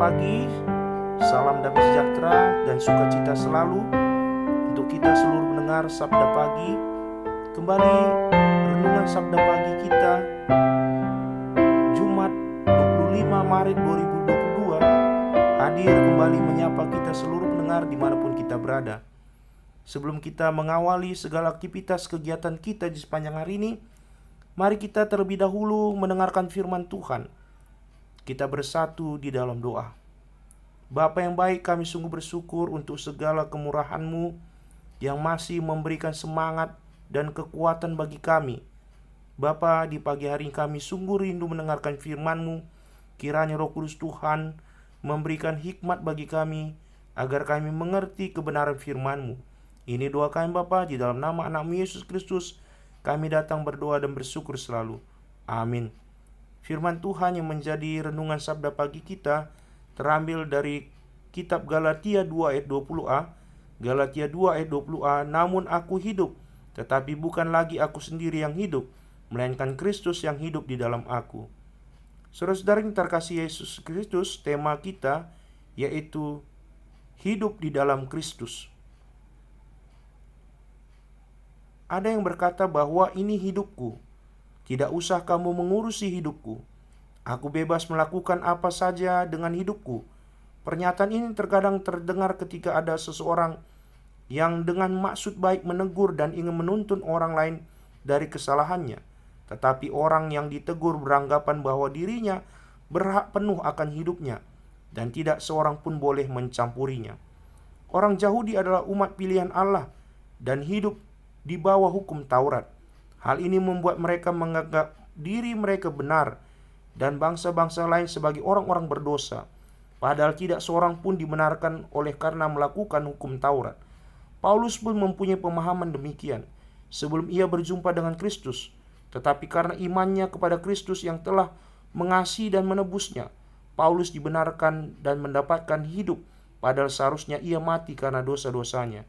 pagi, salam damai sejahtera dan sukacita selalu untuk kita seluruh pendengar Sabda Pagi. Kembali renungan Sabda Pagi kita Jumat 25 Maret 2022 hadir kembali menyapa kita seluruh pendengar dimanapun kita berada. Sebelum kita mengawali segala aktivitas kegiatan kita di sepanjang hari ini, mari kita terlebih dahulu mendengarkan firman Tuhan. Kita bersatu di dalam doa. Bapa yang baik, kami sungguh bersyukur untuk segala kemurahan-Mu yang masih memberikan semangat dan kekuatan bagi kami. Bapa, di pagi hari kami sungguh rindu mendengarkan firman-Mu. Kiranya Roh Kudus Tuhan memberikan hikmat bagi kami agar kami mengerti kebenaran firman-Mu. Ini doa kami Bapa, di dalam nama anak-Mu Yesus Kristus kami datang berdoa dan bersyukur selalu. Amin. Firman Tuhan yang menjadi renungan sabda pagi kita terambil dari kitab Galatia 2 ayat 20a. Galatia 2 ayat 20a, namun aku hidup, tetapi bukan lagi aku sendiri yang hidup, melainkan Kristus yang hidup di dalam aku. Saudara-saudara yang terkasih Yesus Kristus, tema kita yaitu hidup di dalam Kristus. Ada yang berkata bahwa ini hidupku, tidak usah kamu mengurusi hidupku. Aku bebas melakukan apa saja dengan hidupku. Pernyataan ini terkadang terdengar ketika ada seseorang yang dengan maksud baik menegur dan ingin menuntun orang lain dari kesalahannya. Tetapi orang yang ditegur beranggapan bahwa dirinya berhak penuh akan hidupnya dan tidak seorang pun boleh mencampurinya. Orang Yahudi adalah umat pilihan Allah dan hidup di bawah hukum Taurat. Hal ini membuat mereka menganggap diri mereka benar dan bangsa-bangsa lain sebagai orang-orang berdosa. Padahal tidak seorang pun dibenarkan oleh karena melakukan hukum Taurat. Paulus pun mempunyai pemahaman demikian sebelum ia berjumpa dengan Kristus. Tetapi karena imannya kepada Kristus yang telah mengasihi dan menebusnya, Paulus dibenarkan dan mendapatkan hidup, padahal seharusnya ia mati karena dosa-dosanya.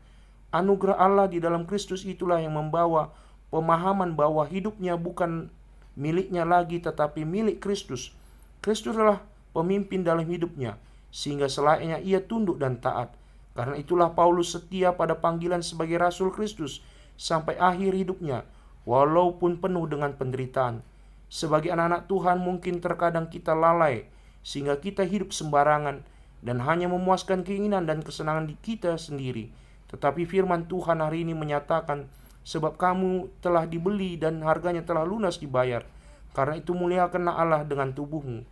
Anugerah Allah di dalam Kristus itulah yang membawa pemahaman bahwa hidupnya bukan miliknya lagi tetapi milik Kristus. Kristus adalah pemimpin dalam hidupnya, sehingga selayaknya ia tunduk dan taat. Karena itulah Paulus setia pada panggilan sebagai Rasul Kristus sampai akhir hidupnya, walaupun penuh dengan penderitaan. Sebagai anak-anak Tuhan mungkin terkadang kita lalai, sehingga kita hidup sembarangan dan hanya memuaskan keinginan dan kesenangan di kita sendiri. Tetapi firman Tuhan hari ini menyatakan, sebab kamu telah dibeli dan harganya telah lunas dibayar. Karena itu muliakanlah Allah dengan tubuhmu.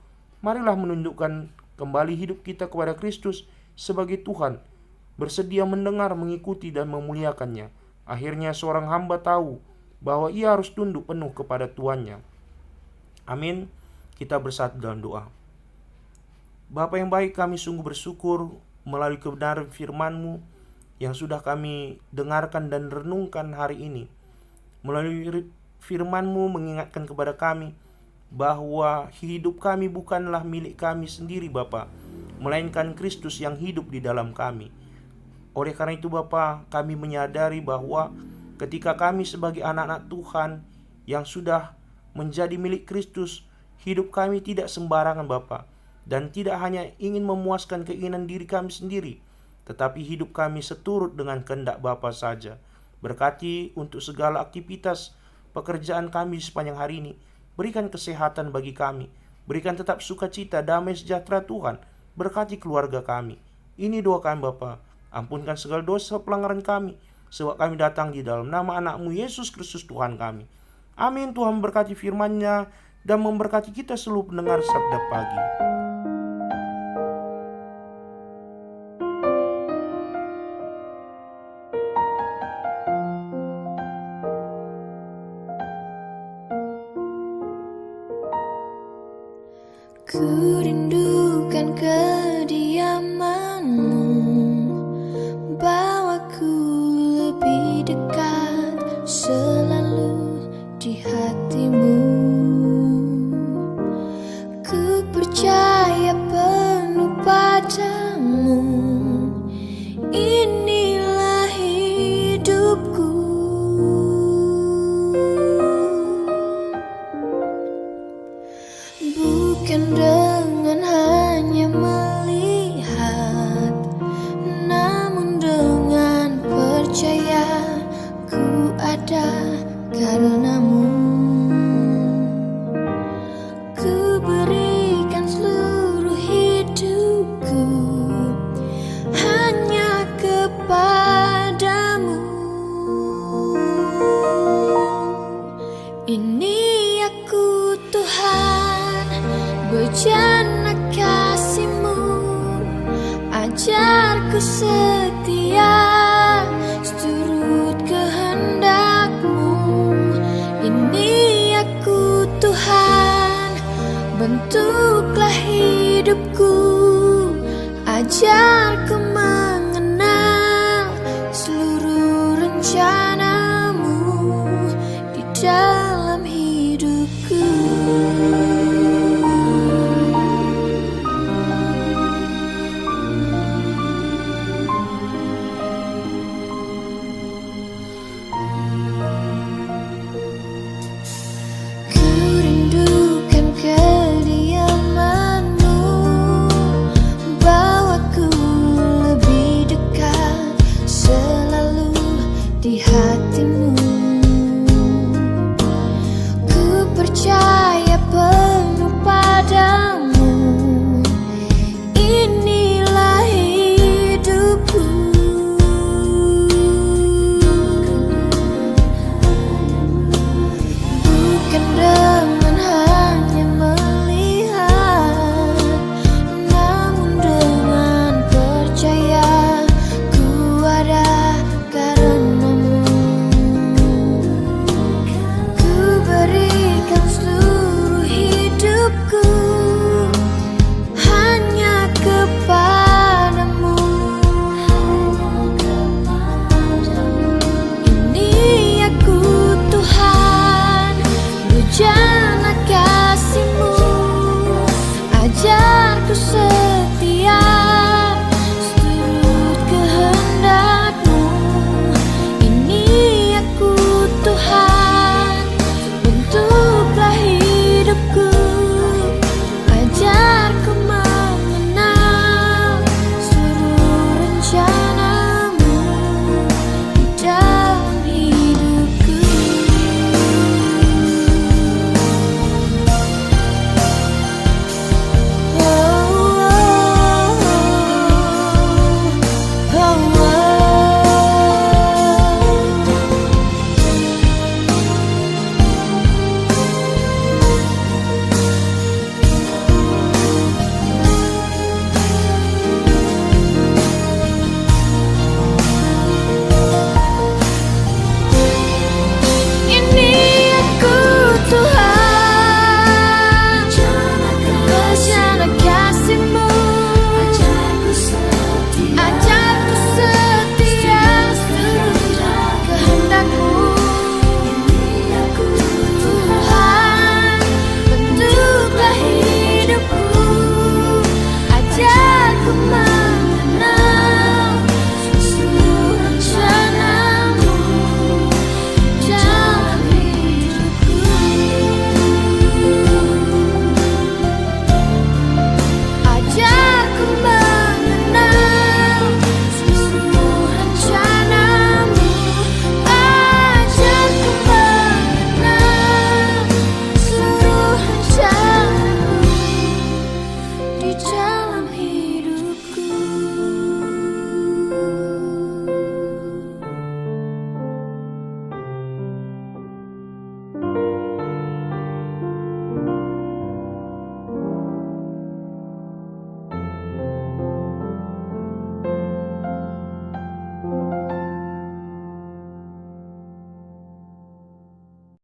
Marilah menundukkan kembali hidup kita kepada Kristus sebagai Tuhan, bersedia mendengar, mengikuti dan memuliakannya. Akhirnya seorang hamba tahu bahwa ia harus tunduk penuh kepada tuannya. Amin. Kita bersatu dalam doa. Bapa yang baik, kami sungguh bersyukur melalui kebenaran firman-Mu yang sudah kami dengarkan dan renungkan hari ini. Melalui firman-Mu mengingatkan kepada kami bahwa hidup kami bukanlah milik kami sendiri Bapa, melainkan Kristus yang hidup di dalam kami. Oleh karena itu Bapa, kami menyadari bahwa ketika kami sebagai anak-anak Tuhan yang sudah menjadi milik Kristus, hidup kami tidak sembarangan Bapa, dan tidak hanya ingin memuaskan keinginan diri kami sendiri, tetapi hidup kami seturut dengan kehendak Bapa saja. Berkati untuk segala aktivitas pekerjaan kami sepanjang hari ini. Berikan kesehatan bagi kami. Berikan tetap sukacita, damai sejahtera Tuhan. Berkati keluarga kami. Ini doa kami Bapa. Ampunkan segala dosa pelanggaran kami, sebab kami datang di dalam nama anak-Mu Yesus Kristus Tuhan kami. Amin. Tuhan memberkati firman-Nya dan memberkati kita seluruh pendengar Sabda Pagi. Ku rindukan kediaman-Mu, bawaku lebih dekat selalu di hati-Mu. Ku percaya penuh padamu, inilah hidupku. Bukan dengan hanya melihat ada karenamu.